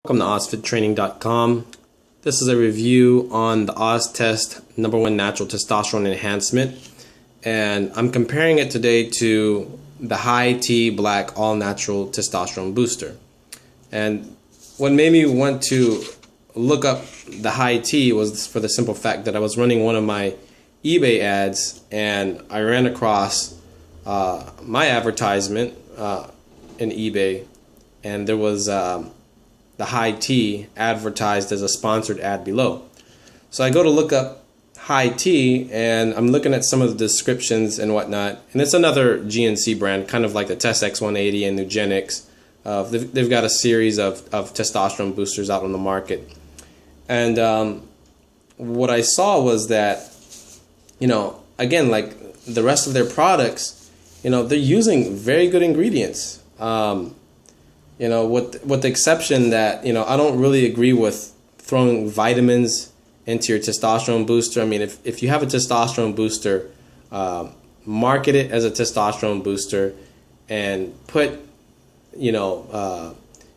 Welcome to OssFitTraining.com. This is a review on the Oss-Test #1 natural testosterone enhancement, and I'm comparing it today to the high T black all natural testosterone booster. And what made me want to look up the high T was for the simple fact that I was running one of my eBay ads and I ran across my advertisement in eBay, and there was the high T advertised as a sponsored ad below. So I go to look up high T and I'm looking at some of the descriptions and whatnot, and it's another GNC brand, kind of like the Test X180 and Nugenix. They've got a series of testosterone boosters out on the market. And what I saw was that, again, like the rest of their products, they're using very good ingredients. With the exception that, I don't really agree with throwing vitamins into your testosterone booster. I mean, if you have a testosterone booster, market it as a testosterone booster and put,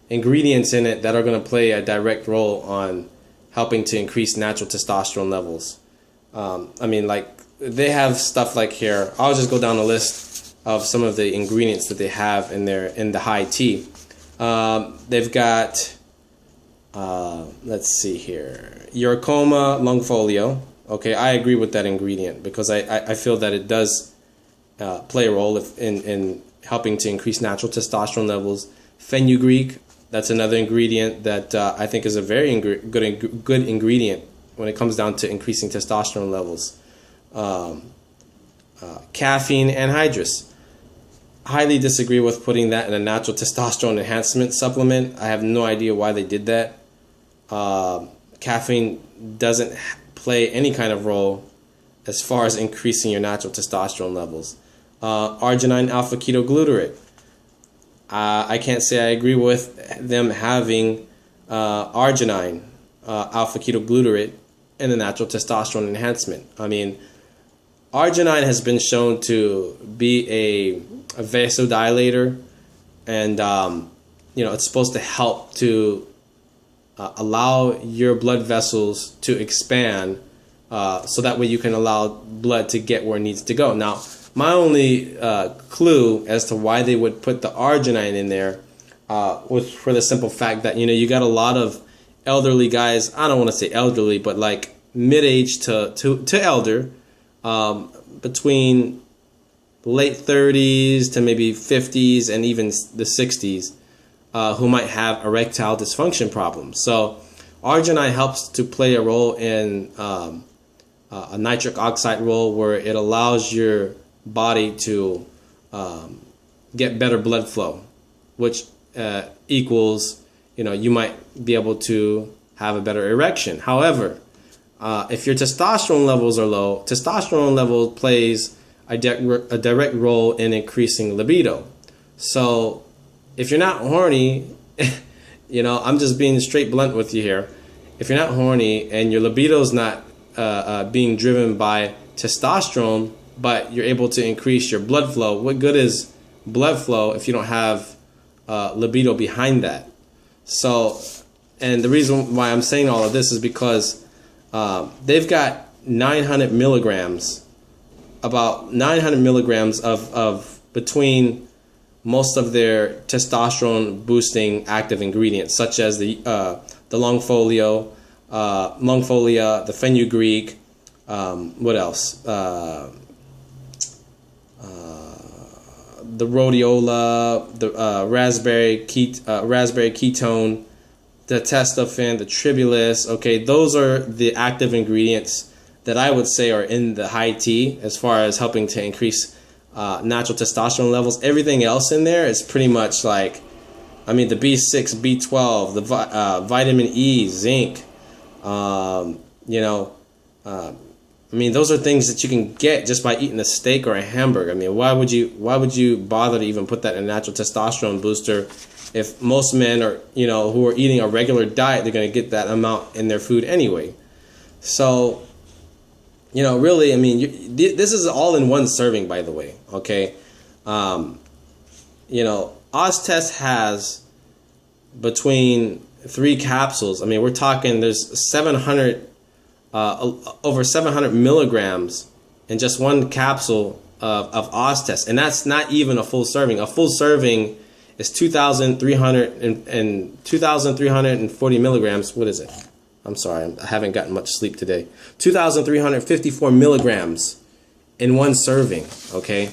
ingredients in it that are going to play a direct role on helping to increase natural testosterone levels. I mean, like, they have stuff like here. I'll just go down a list of some of the ingredients that they have in the high T. They've got, let's see here, Uricoma longifolio. Okay, I agree with that ingredient because I feel that it does play a role in helping to increase natural testosterone levels. Fenugreek, that's another ingredient that I think is a very good ingredient when it comes down to increasing testosterone levels. Caffeine anhydrous. Highly disagree with putting that in a natural testosterone enhancement supplement. I have no idea why they did that. Caffeine doesn't play any kind of role as far as increasing your natural testosterone levels. Arginine alpha ketoglutarate. I can't say I agree with them having arginine alpha ketoglutarate in a natural testosterone enhancement. I mean, arginine has been shown to be a vasodilator, and it's supposed to help to allow your blood vessels to expand, so that way you can allow blood to get where it needs to go. Now, my only clue as to why they would put the arginine in there was for the simple fact that you got a lot of elderly guys. I don't want to say elderly, but like mid-age to elder, between late 30s to maybe 50s and even the 60s, who might have erectile dysfunction problems. So arginine helps to play a role in a nitric oxide role, where it allows your body to get better blood flow, which equals, you might be able to have a better erection. However, if your testosterone levels are low, testosterone level plays a direct role in increasing libido. So if you're not horny, I'm just being straight blunt with you here. If you're not horny and your libido is not being driven by testosterone, but you're able to increase your blood flow, what good is blood flow if you don't have libido behind that? So, and the reason why I'm saying all of this is because they've got 900 milligrams, about 900 milligrams of between most of their testosterone boosting active ingredients, such as the longifolia, the fenugreek, what else? The rhodiola, the raspberry ketone, the testofen, the tribulus. Okay, those are the active ingredients that I would say are in the high T as far as helping to increase natural testosterone levels. Everything else in there is pretty much like, I mean, the B6, B12, the vitamin E, zinc, I mean, those are things that you can get just by eating a steak or a hamburger. I mean, why would you bother to even put that in a natural testosterone booster if most men are, who are eating a regular diet, they're going to get that amount in their food anyway? So, really, I mean, this is all in one serving, by the way, okay? Oss-Test has between 3 capsules. I mean, we're talking there's 700, over 700 milligrams in just one capsule of Oss-Test, and that's not even a full serving. A full serving is 2,340 milligrams. What is it? I'm sorry, I haven't gotten much sleep today. 2,354 milligrams in one serving, okay?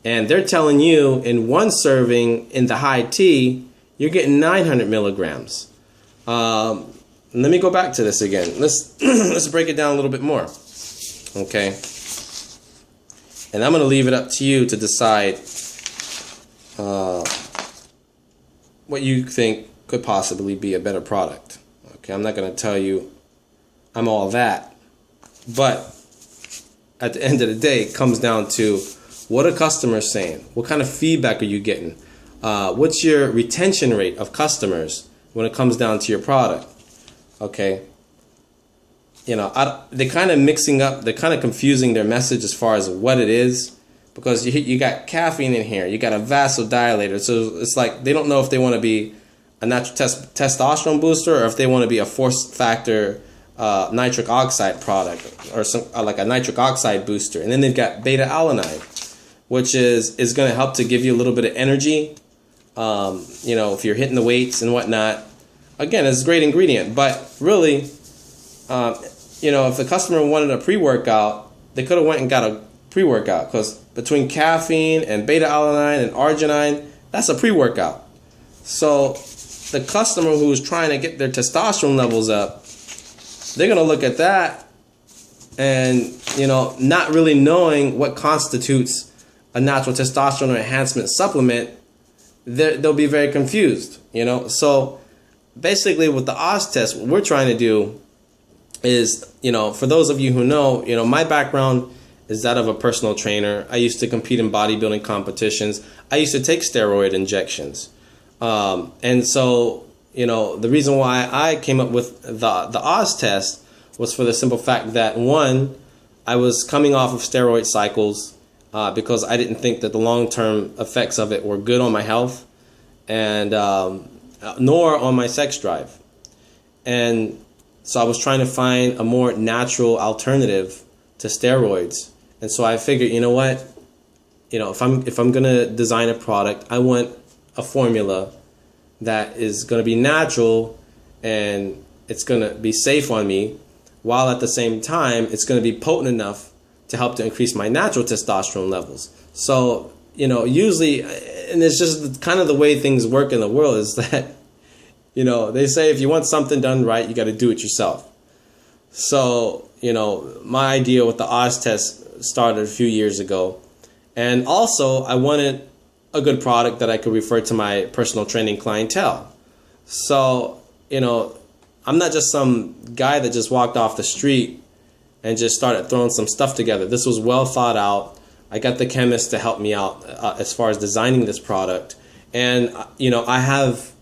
And they're telling you in one serving in the high T, you're getting 900 milligrams. Let me go back to this again. Let's break it down a little bit more, okay? And I'm going to leave it up to you to decide what you think could possibly be a better product. Okay, I'm not going to tell you I'm all that, but at the end of the day, it comes down to what are customers saying? What kind of feedback are you getting? What's your retention rate of customers when it comes down to your product? Okay, you know, they're kind of mixing up, they're kind of confusing their message as far as what it is, because you got caffeine in here, you got a vasodilator, so it's like they don't know if they want to be a natural testosterone booster or if they want to be a force factor nitric oxide product or some like a nitric oxide booster. And then they've got beta alanine, which is going to help to give you a little bit of energy. You know, if you're hitting the weights and whatnot. Again, it's a great ingredient, but really, you know, if the customer wanted a pre-workout, they could have went and got a pre-workout, because between caffeine and beta alanine and arginine, that's a pre-workout. So the customer who's trying to get their testosterone levels up, they're going to look at that and, you know, not really knowing what constitutes a natural testosterone or enhancement supplement, they'll be very confused, you know. So basically with the Oss-Test, what we're trying to do is, you know, for those of you who know, you know, my background is that of a personal trainer. I used to compete in bodybuilding competitions. I used to take steroid injections. And so, you know, the reason why I came up with the Oss-Test was for the simple fact that, one, I was coming off of steroid cycles because I didn't think that the long-term effects of it were good on my health and nor on my sex drive. And so I was trying to find a more natural alternative to steroids. And so I figured, you know what, you know, if I'm gonna design a product, I want a formula that is gonna be natural and it's gonna be safe on me, while at the same time it's gonna be potent enough to help to increase my natural testosterone levels. So, you know, usually, and it's just kind of the way things work in the world, is that, you know, they say if you want something done right, you got to do it yourself. So, you know, my idea with the Oss-Test started a few years ago. And also, I wanted a good product that I could refer to my personal training clientele. So, you know, I'm not just some guy that just walked off the street and just started throwing some stuff together. This was well thought out. I got the chemist to help me out as far as designing this product. And, you know, I have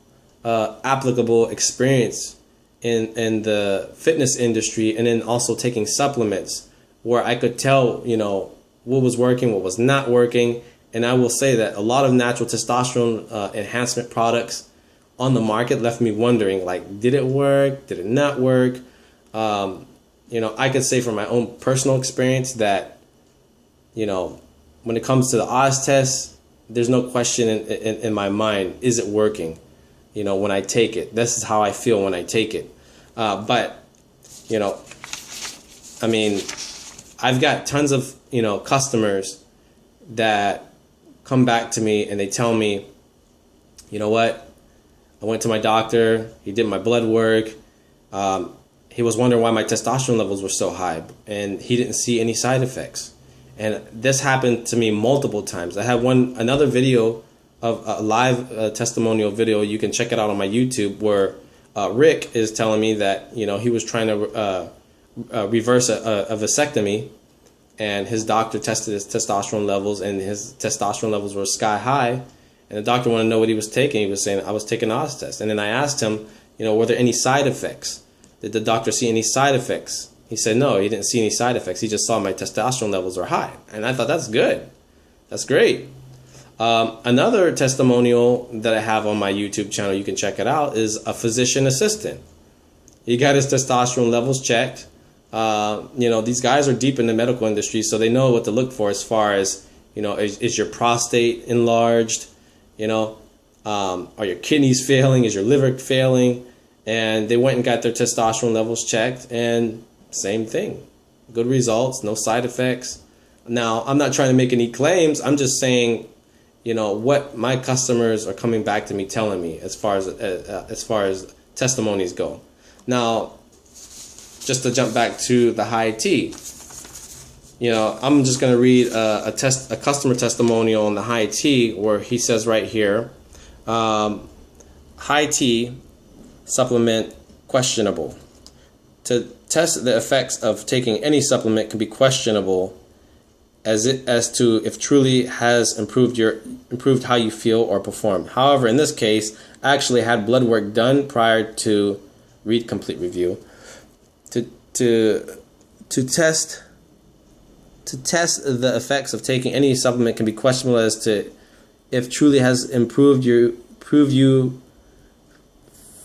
applicable experience in the fitness industry, and then also taking supplements where I could tell, you know, what was working, what was not working. And I will say that a lot of natural testosterone enhancement products on the market left me wondering, like, did it work? Did it not work? You know, I could say from my own personal experience that, you know, when it comes to the Oss-Test, there's no question in my mind, is it working? You know, when I take it, this is how I feel when I take it. But, you know, I mean, I've got tons of, you know, customers that come back to me and they tell me, you know what, I went to my doctor, he did my blood work, he was wondering why my testosterone levels were so high, and he didn't see any side effects. And this happened to me multiple times. I have another video of a live testimonial video. You can check it out on my YouTube, where Rick is telling me that, you know, he was trying to reverse a vasectomy, and his doctor tested his testosterone levels, and his testosterone levels were sky high. And the doctor wanted to know what he was taking. He was saying, I was taking Oss-Test. And then I asked him, you know, were there any side effects? Did the doctor see any side effects? He said, no, he didn't see any side effects. He just saw my testosterone levels were high. And I thought, that's good. That's great. Another testimonial that I have on my YouTube channel, you can check it out, is a physician assistant. He got his testosterone levels checked. These guys are deep in the medical industry, so they know what to look for as far as, is your prostate enlarged? Are your kidneys failing? Is your liver failing? And they went and got their testosterone levels checked, and same thing. Good results, no side effects. Now, I'm not trying to make any claims. I'm just saying, what my customers are coming back to me telling me as far as testimonies go. Now, just to jump back to the high T, I'm just going to read a customer testimonial on the high T, where he says right here, high T supplement questionable. To test the effects of taking any supplement can be questionable as to if truly has improved how you feel or perform. However, in this case, I actually had blood work done prior to read complete review to test the effects of taking any supplement can be questionable as to if truly has improved you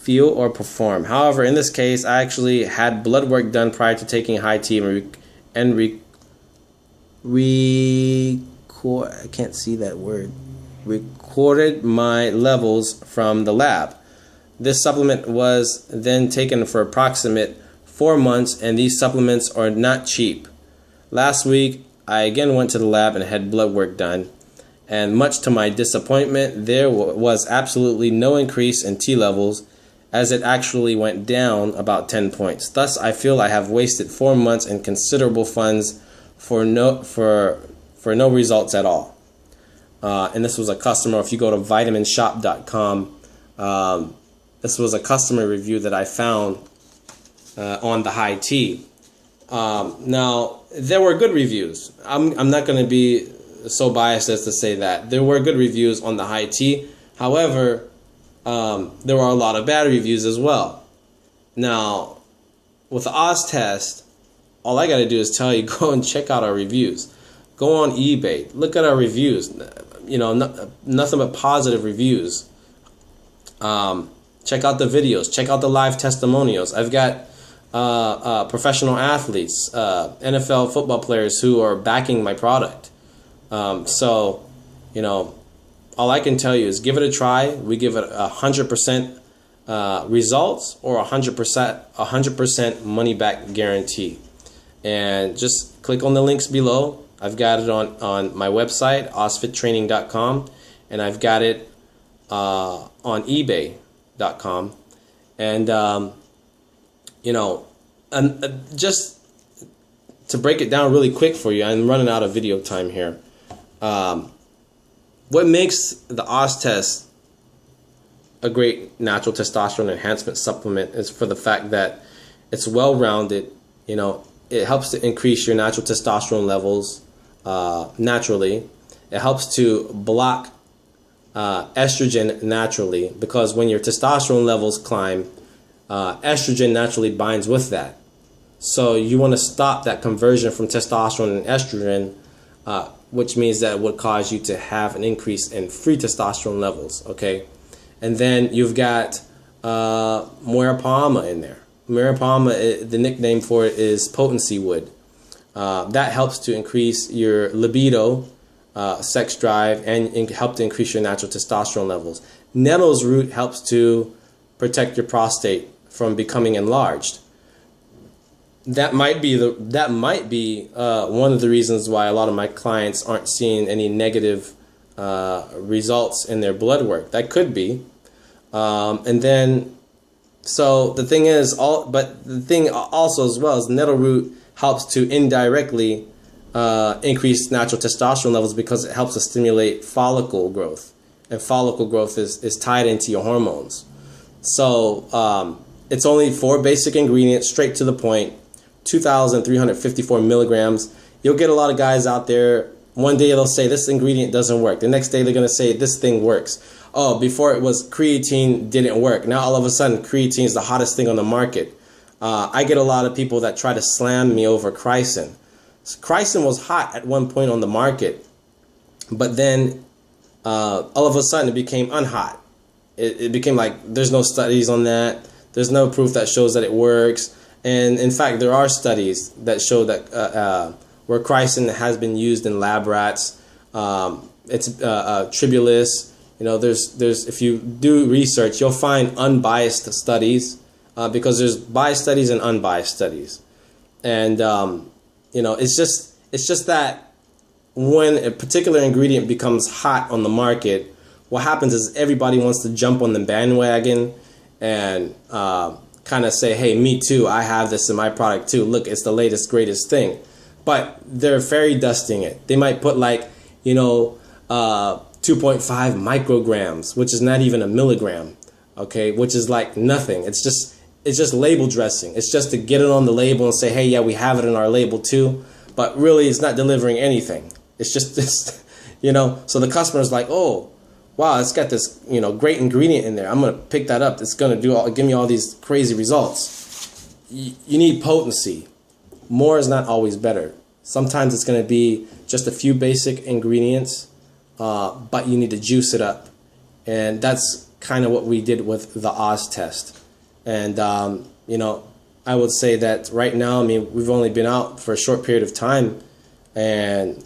feel or perform. However, in this case, I actually had blood work done prior to taking high T and I can't see that word. Recorded my levels from the lab. This supplement was then taken for approximate 4 months, and these supplements are not cheap. Last week, I again went to the lab and had blood work done, and much to my disappointment, there was absolutely no increase in T levels, as it actually went down about 10 points. Thus, I feel I have wasted 4 months and considerable funds for no results at all. And this was a customer. If you go to vitaminshop.com, this was a customer review that I found on the high T. Now, there were good reviews. I'm not going to be so biased as to say that. There were good reviews on the high T. However, there were a lot of bad reviews as well. Now, with the Oss-Test, all I got to do is tell you, go and check out our reviews. Go on eBay. Look at our reviews. Nothing but positive reviews. Check out the videos. Check out the live testimonials. I've got professional athletes, NFL football players who are backing my product. All I can tell you is give it a try. We give it 100% results or 100% money back guarantee. And just click on the links below. I've got it on my website, ossfittraining.com, and I've got it on ebay.com. And just to break it down really quick for you, I'm running out of video time here. What makes the Oss-Test a great natural testosterone enhancement supplement is for the fact that it's well-rounded. It helps to increase your natural testosterone levels naturally. It helps to block estrogen naturally, because when your testosterone levels climb, estrogen naturally binds with that. So you want to stop that conversion from testosterone and estrogen, which means that it would cause you to have an increase in free testosterone levels, okay? And then you've got Moira Palma in there. Moira Palma, the nickname for it is potency wood. That helps to increase your libido, sex drive, and help to increase your natural testosterone levels. Nettle's root helps to protect your prostate from becoming enlarged. That might be one of the reasons why a lot of my clients aren't seeing any negative results in their blood work. That could be. So the thing is, the thing also as well is nettle root helps to indirectly increase natural testosterone levels, because it helps to stimulate follicle growth, and follicle growth is tied into your hormones. So it's only 4 basic ingredients, straight to the point, 2,354 milligrams. You'll get a lot of guys out there, one day they'll say this ingredient doesn't work. The next day they're going to say this thing works. Oh, before it was creatine didn't work. Now all of a sudden creatine is the hottest thing on the market. I get a lot of people that try to slam me over Chrysin. Chrysin was hot at one point on the market, but then all of a sudden it became unhot. It became like there's no studies on that. There's no proof that shows that it works. And in fact, there are studies that show that where chrysin has been used in lab rats. It's tribulus. There's if you do research, you'll find unbiased studies because there's biased studies and unbiased studies. And it's just that when a particular ingredient becomes hot on the market, what happens is everybody wants to jump on the bandwagon and kind of say, hey, me too, I have this in my product too. Look, it's the latest, greatest thing. But they're fairy dusting it. They might put 2.5 micrograms, which is not even a milligram, okay, which is like nothing. It's just label dressing. It's just to get it on the label and say, hey, yeah, we have it in our label too. But really, it's not delivering anything. It's just this, so the customer's like, oh, wow, it's got this, great ingredient in there. I'm going to pick that up. It's going to give me all these crazy results. You need potency. More is not always better. Sometimes it's going to be just a few basic ingredients, but you need to juice it up. And that's kind of what we did with the Oss-Test. And, I would say that right now, we've only been out for a short period of time, and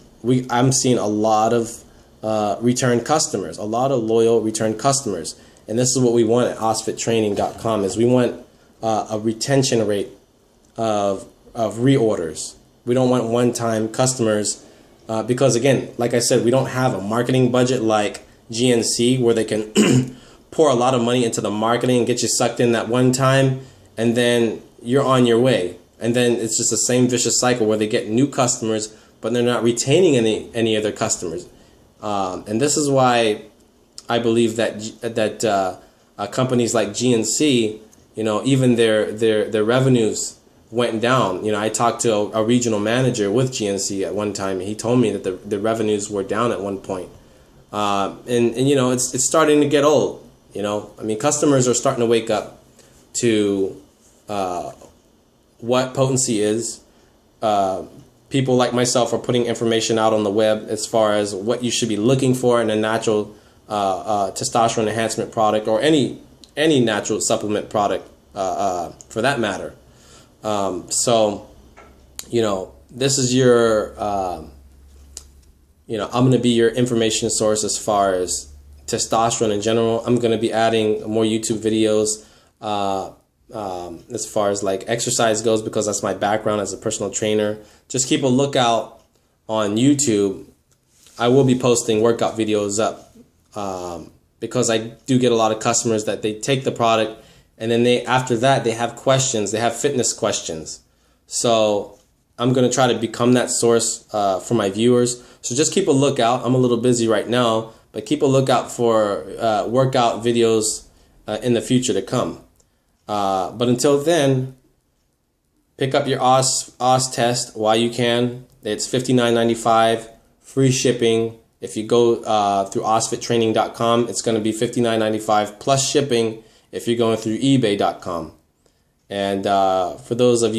I'm seeing a lot of return customers, a lot of loyal return customers. And this is what we want at OssFitTraining.com is we want a retention rate of reorders. We don't want one-time customers because, again, like I said, we don't have a marketing budget like GNC where they can pour a lot of money into the marketing and get you sucked in that one time, and then you're on your way. And then it's just the same vicious cycle where they get new customers, but they're not retaining any of their customers. And this is why I believe that companies like GNC, even their revenues went down. I talked to a regional manager with GNC at one time, and he told me that the revenues were down at one point. And it's starting to get old. Customers are starting to wake up to what potency is. People like myself are putting information out on the web as far as what you should be looking for in a natural testosterone enhancement product or any natural supplement product for that matter. This is your, I'm going to be your information source as far as testosterone in general. I'm going to be adding more YouTube videos as far as like exercise goes, because that's my background as a personal trainer. Just keep a lookout on YouTube. I will be posting workout videos up because I do get a lot of customers that they take the product and then after that they have questions. They have fitness questions. So I'm going to try to become that source for my viewers. So just keep a lookout. I'm a little busy right now, but keep a lookout for workout videos in the future to come. But until then, pick up your Oss-Test while you can. It's $59.95, free shipping. If you go through OssFitTraining.com, it's going to be $59.95 plus shipping if you're going through eBay.com. And for those of you